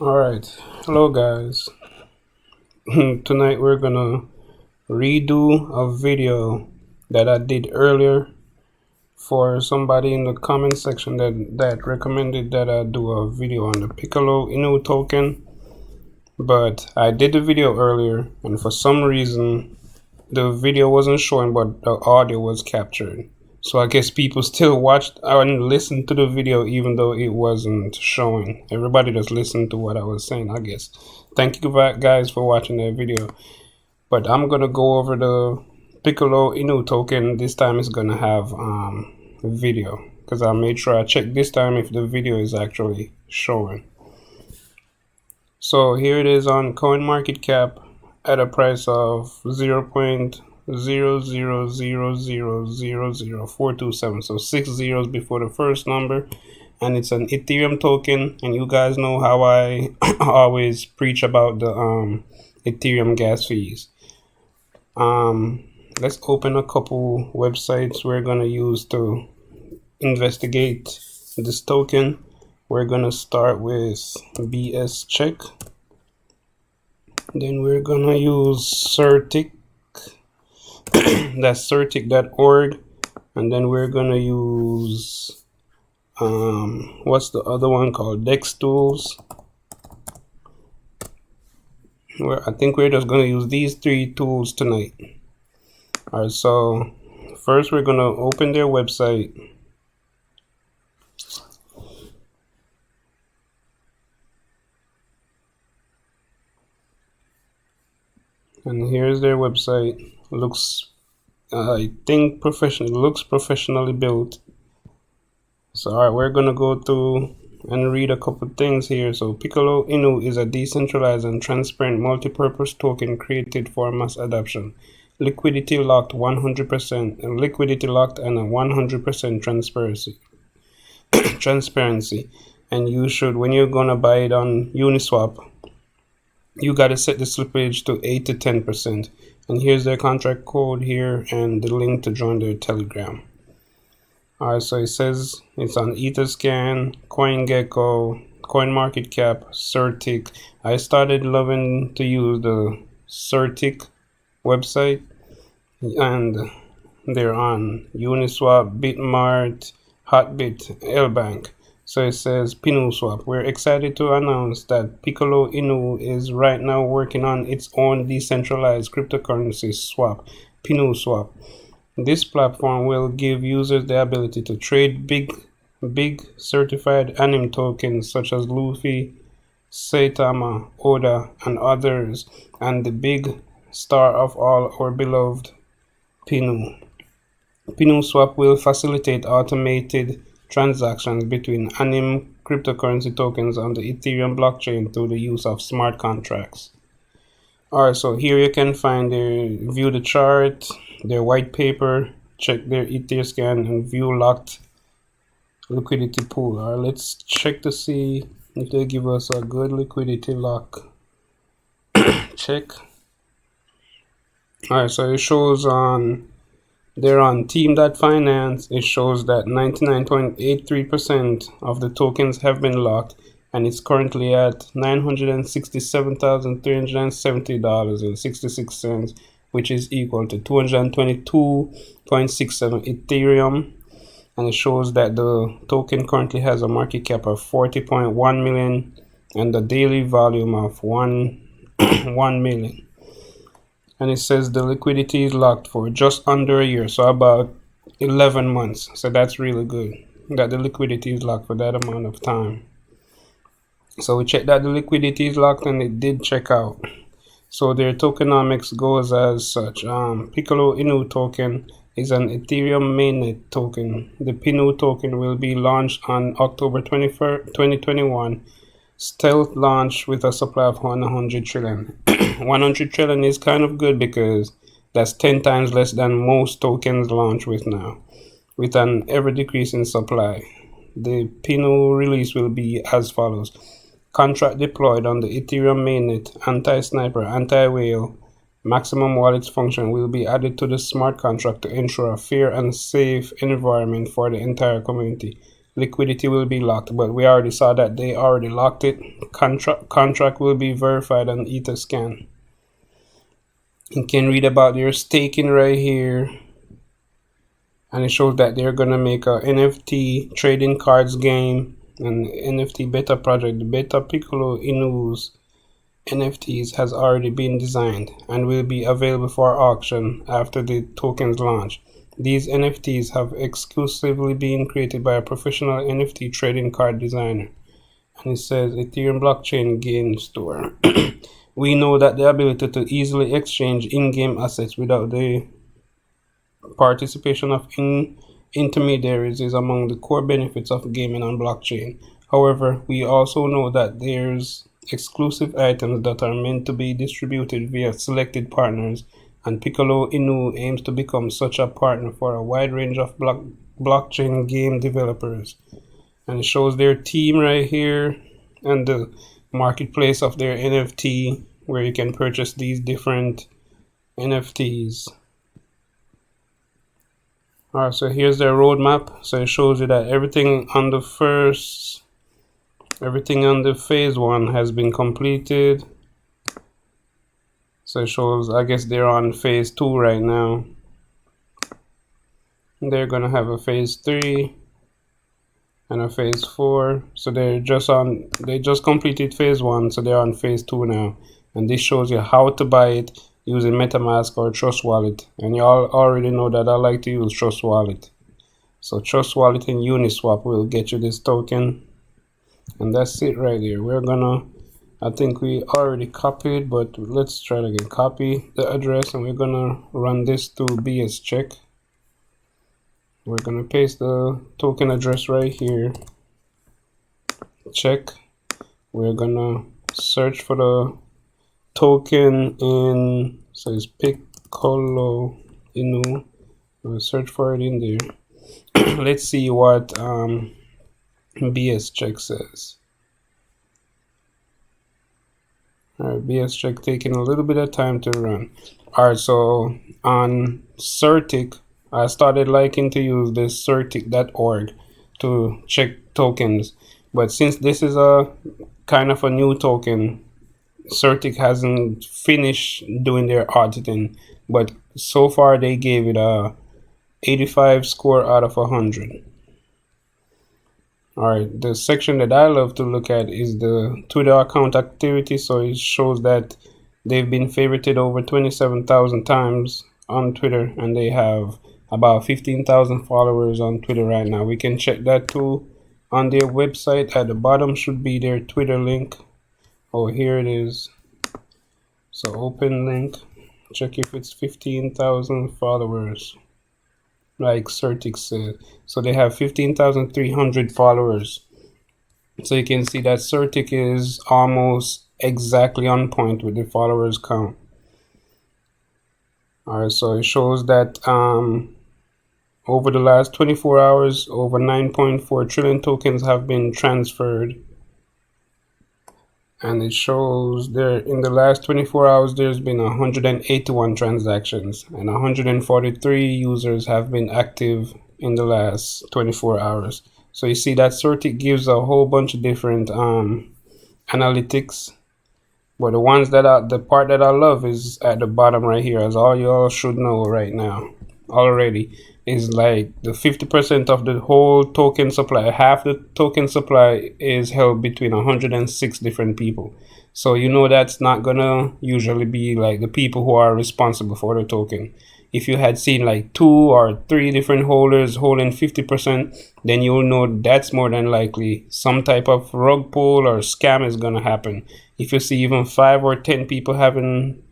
Alright, hello guys. Tonight we're gonna redo a video that I did earlier for somebody in the comment section that recommended that I do a video on the Piccolo Inu token. But I did the video earlier and for some reason the video wasn't showing but the audio was captured. So I guess people still watched and listened to the video even though it wasn't showing. Everybody just listened to what I was saying, I guess. Thank you guys for watching that video. But I'm gonna go over the Piccolo Inu token. This time it's gonna have a video because I made sure I checked this time if the video is actually showing. So here it is on CoinMarketCap at a price of 0.000000427, so 6 zeros before the first number, and it's an Ethereum token. And you guys know how I always preach about the Ethereum gas fees. Let's open a couple websites we're gonna use to investigate this token. We're gonna start with bscheck. Then we're gonna use certik. That's certik.org. And then we're gonna use what's the other one called? Dextools. I think we're just gonna use these three tools tonight. Alright, so first we're gonna open their website. And here's their website. Looks, I think, professional. Looks professionally built. So, alright, we're gonna go through and read a couple things here. So, Piccolo Inu is a decentralized and transparent multi-purpose token created for mass adoption. Liquidity locked 100%, and liquidity locked and a 100% transparency. And you should, when you're gonna buy it on Uniswap, you got to set the slippage to 8 to 10%. And here's their contract code here and the link to join their Telegram. Alright, so it says it's on etherscan, CoinGecko, CoinMarketCap, certik. I started loving to use the certik website, and they're on Uniswap, Bitmart, Hotbit, Lbank. So it says PinuSwap. We're excited to announce that Piccolo Inu is right now working on its own decentralized cryptocurrency swap, PinuSwap. This platform will give users the ability to trade big certified anime tokens such as Luffy, Saitama, Oda, and others, and the big star of all, our beloved Pinu. PinuSwap will facilitate automated transactions between anime cryptocurrency tokens on the Ethereum blockchain through the use of smart contracts. Alright, so here you can find view the chart, their white paper, check their etherscan, and view locked liquidity pool. Alright, let's check to see if they give us a good liquidity lock check. Alright, so it shows they're on team.finance. It shows that 99.83% of the tokens have been locked, and it's currently at $967,370.66, which is equal to 222.67 Ethereum. And it shows that the token currently has a market cap of 40.1 million and a daily volume of 1 million. And it says the liquidity is locked for just under a year, so about 11 months. So that's really good that the liquidity is locked for that amount of time. So we checked that the liquidity is locked, and it did check out. So their tokenomics goes as such. Piccolo Inu token is an Ethereum mainnet token. The Pinu token will be launched on October 21st, 2021. Stealth launch with a supply of 100 trillion. 100 trillion is kind of good because that's 10 times less than most tokens launch with now, with an ever decreasing supply. The Pinu release will be as follows. Contract deployed on the Ethereum mainnet, anti-sniper, anti-whale, maximum wallets function will be added to the smart contract to ensure a fair and safe environment for the entire community. liquidity will be locked, but we already saw that they already locked it. Contract will be verified on etherscan. You can read about their staking right here, and it shows that they're gonna make a NFT trading cards game, an NFT beta project. The beta Piccolo Inu's NFTs has already been designed and will be available for auction after the tokens launch. These NFTs have exclusively been created by a professional NFT trading card designer. And it says Ethereum blockchain game store. We know that the ability to easily exchange in-game assets without the participation of intermediaries is among the core benefits of gaming on blockchain. However, we also know that there's exclusive items that are meant to be distributed via selected partners, and Piccolo Inu aims to become such a partner for a wide range of blockchain game developers. And it shows their team right here and the marketplace of their NFT, where you can purchase these different NFTs. Alright, so here's their roadmap. So it shows you that everything on the phase 1 has been completed. So it shows, I guess they're on phase 2 right now. They're gonna have a phase 3 and a phase 4. So they just completed phase 1, so they're on phase 2 now. And this shows you how to buy it using MetaMask or Trust Wallet. And you all already know that I like to use Trust Wallet. So Trust Wallet and Uniswap will get you this token. And that's it right there. We're gonna, I think we already copied, but let's try to again. Copy the address, and we're gonna run this to bscheck. We're gonna paste the token address right here. Check. We're gonna search for the token in, so it's Piccolo Inu. We'll search for it in there. Let's see what bscheck says. Alright, bscheck taking a little bit of time to run. Alright, so on certik, I started liking to use this certik.org to check tokens, but since this is a kind of a new token, certik hasn't finished doing their auditing, but so far they gave it a 85 score out of 100. Alright, the section that I love to look at is the Twitter account activity. So it shows that they've been favorited over 27,000 times on Twitter, and they have about 15,000 followers on Twitter right now. We can check that too on their website. At the bottom should be their Twitter link. Oh, here it is. So open link, check if it's 15,000 followers, like certik said. So they have 15,300 followers. So you can see that certik is almost exactly on point with the followers count. Alright, so it shows that over the last 24 hours, over 9.4 trillion tokens have been transferred. And it shows there in the last 24 hours, there's been 181 transactions, and 143 users have been active in the last 24 hours. So you see that certik gives a whole bunch of different analytics. But the ones that the part that I love is at the bottom right here, as all y'all should know right now already, is like the 50% of the whole token supply. Half the token supply is held between 106 different people. So you know that's not gonna usually be like the people who are responsible for the token. If you had seen like 2 or 3 different holders holding 50%, then you'll know that's more than likely some type of rug pull or scam is gonna happen. If you see even 5 or 10 people having,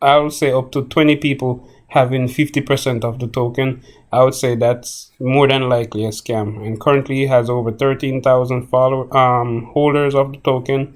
I would say up to 20 people having 50% of the token, I would say that's more than likely a scam. And currently it has over 13,000 holders of the token,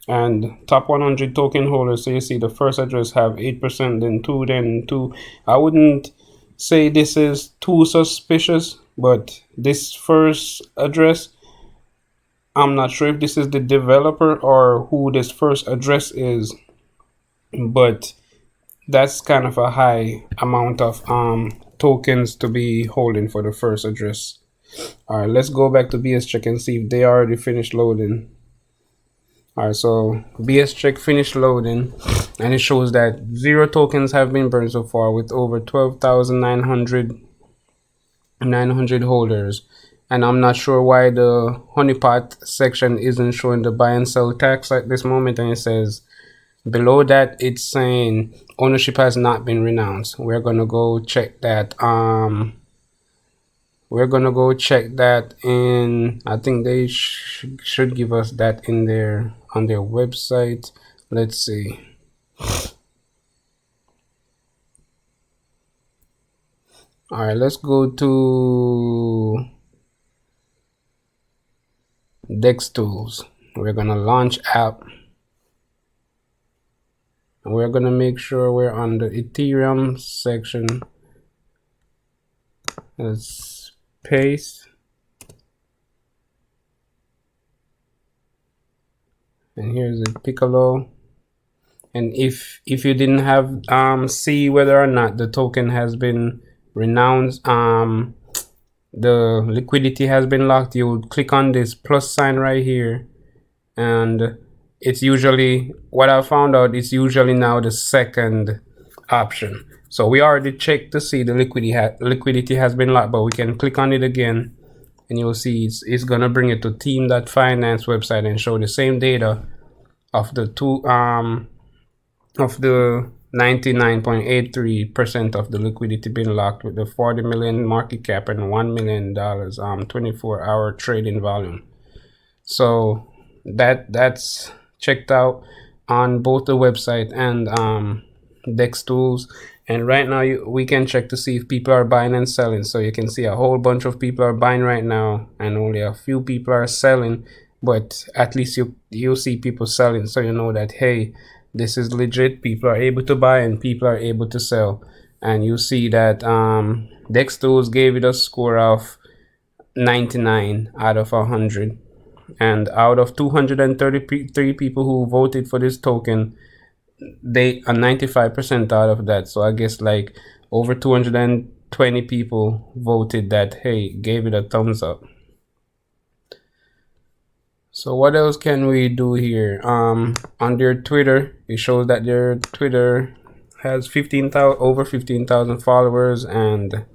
and top 100 token holders. So you see the first address have 8%, then 2, then 2. I wouldn't say this is too suspicious, but this first address, I'm not sure if this is the developer or who this first address is, but that's kind of a high amount of tokens to be holding for the first address. All right, let's go back to bscheck and see if they already finished loading. All right, so bscheck finished loading, and it shows that 0 tokens have been burned so far, with over 12,900 holders. And I'm not sure why the honeypot section isn't showing the buy and sell tax at this moment, and it says below that it's saying ownership has not been renounced. We're gonna go check that. We're gonna go check that in, I think they should give us that in their on their website. Let's see. All right, let's go to dextools. We're gonna launch app, and we're gonna make sure we're on the Ethereum section. Let's paste, and here's the Piccolo. And if you didn't have see whether or not the token has been renounced, the liquidity has been locked, you would click on this plus sign right here, and it's usually, what I found out, it's usually now the second option. So we already checked to see the liquidity has been locked, but we can click on it again, and you'll see it's gonna bring it to team.finance website and show the same data of the of the 99.83% of the liquidity being locked, with the 40 million market cap and $1 million 24-hour trading volume. So that's checked out on both the website and dextools. And right now we can check to see if people are buying and selling. So you can see a whole bunch of people are buying right now, and only a few people are selling, but at least you see people selling, so you know that, hey, this is legit. People are able to buy and people are able to sell. And you see that dextools gave it a score of 99 out of 100. And out of 233 people who voted for this token, they are 95% out of that. So I guess like over 220 people voted that, hey, gave it a thumbs up. So what else can we do here? On their Twitter, it shows that their Twitter has over 15,000 followers, and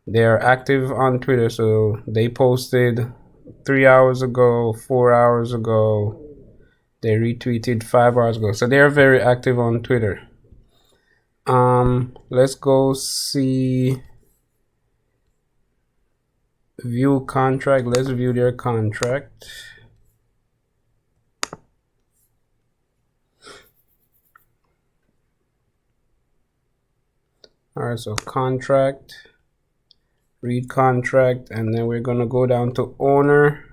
they're active on Twitter. So they posted 3 hours ago, 4 hours ago. They retweeted 5 hours ago. So they're very active on Twitter. Let's go see view contract. Let's view their contract. All right, so contract, read contract, and then we're gonna go down to owner,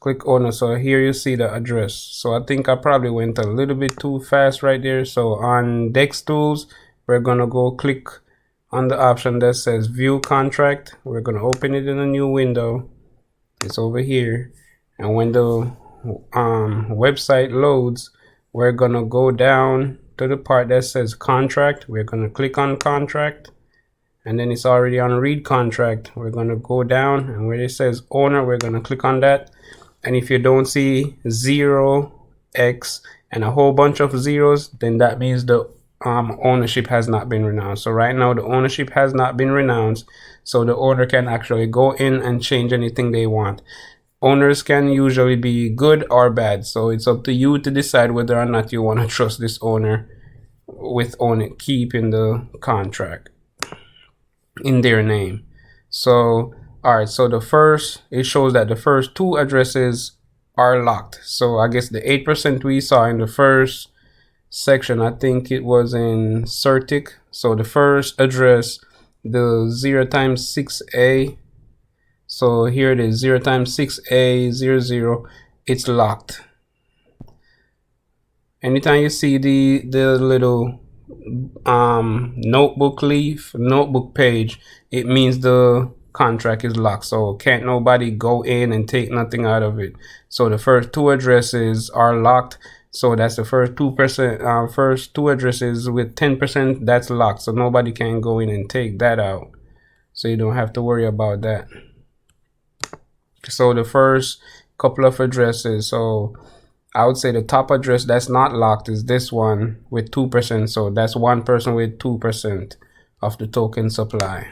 click owner. So here you see the address. So I think I probably went a little bit too fast right there. So on dextools, we're gonna go click on the option that says view contract. We're gonna open it in a new window. It's over here, and when the website loads, we're gonna go down to the part that says contract. We're going to click on contract, and then it's already on read contract. We're going to go down, and where it says owner, we're going to click on that. And if you don't see 0x and a whole bunch of zeros, then that means the ownership has not been renounced. So right now the ownership has not been renounced, so the owner can actually go in and change anything they want. Owners can usually be good or bad, so it's up to you to decide whether or not you want to trust this owner with keeping the contract in their name. So all right, so it shows that the first 2 addresses are locked. So I guess the 8% we saw in the first section, I think it was in certik. So the first address, the 0 times 6a, so here it is, 0 times 6a00, it's locked. Anytime you see the little notebook page, it means the contract is locked, so can't nobody go in and take nothing out of it. So the first 2 addresses are locked, so that's the first 2%, first 2 addresses with 10%, that's locked, so nobody can go in and take that out, so you don't have to worry about that. So the first couple of addresses, so I would say the top address that's not locked is this one with 2%. So that's one person with 2% of the token supply.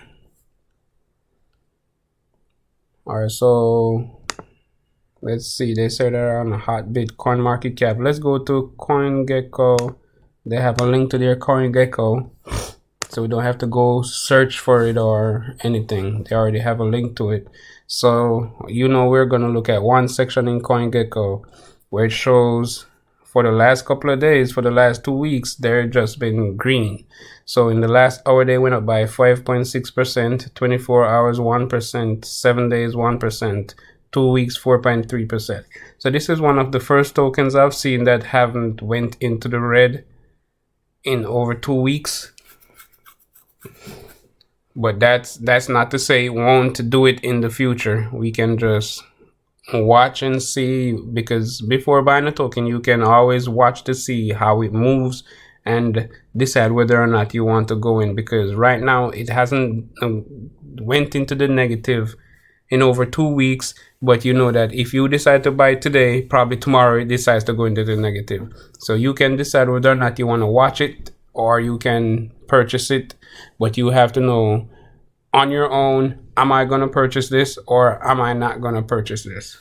All right, so let's see. They say they're on a hot Bitcoin market cap. Let's go to CoinGecko. They have a link to their CoinGecko, so we don't have to go search for it or anything. They already have a link to it. So we're gonna look at one section in CoinGecko where it shows for the last couple of days, for the last 2 weeks, they're just been green. So in the last hour, they went up by 5.6%, 24 hours 1%, 7 days 1%, 2 weeks 4.3%. So this is one of the first tokens I've seen that haven't went into the red in over 2 weeks. But that's not to say it won't do it in the future. We can just watch and see, because before buying a token you can always watch to see how it moves and decide whether or not you want to go in, because right now it hasn't went into the negative in over 2 weeks. But you know that if you decide to buy today, probably tomorrow it decides to go into the negative. So you can decide whether or not you want to watch it or you can purchase it, but you have to know on your own, am I going to purchase this or am I not going to purchase this?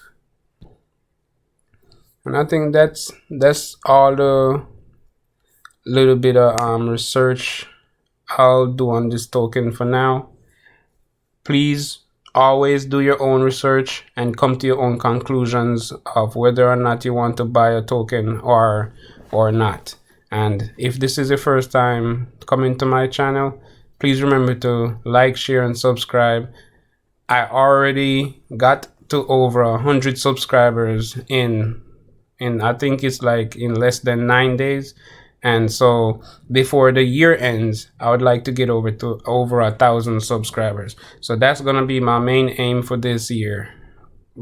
And I think that's all the little bit of research I'll do on this token for now. Please always do your own research and come to your own conclusions of whether or not you want to buy a token or not. And if this is your first time coming to my channel, please remember to like, share, and subscribe. I already got to over 100 subscribers in I think it's like in less than 9 days. And so before the year ends, I would like to get over 1,000 subscribers. So that's gonna be my main aim for this year.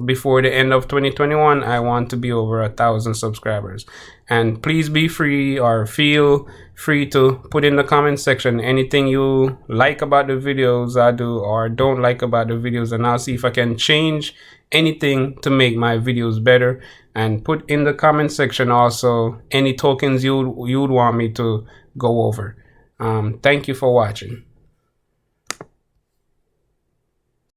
Before the end of 2021, I want to be over 1,000 subscribers. And please be free or feel free to put in the comment section anything you like about the videos I do or don't like about the videos, and I'll see if I can change anything to make my videos better. And put in the comment section also any tokens you'd want me to go over. Thank you for watching.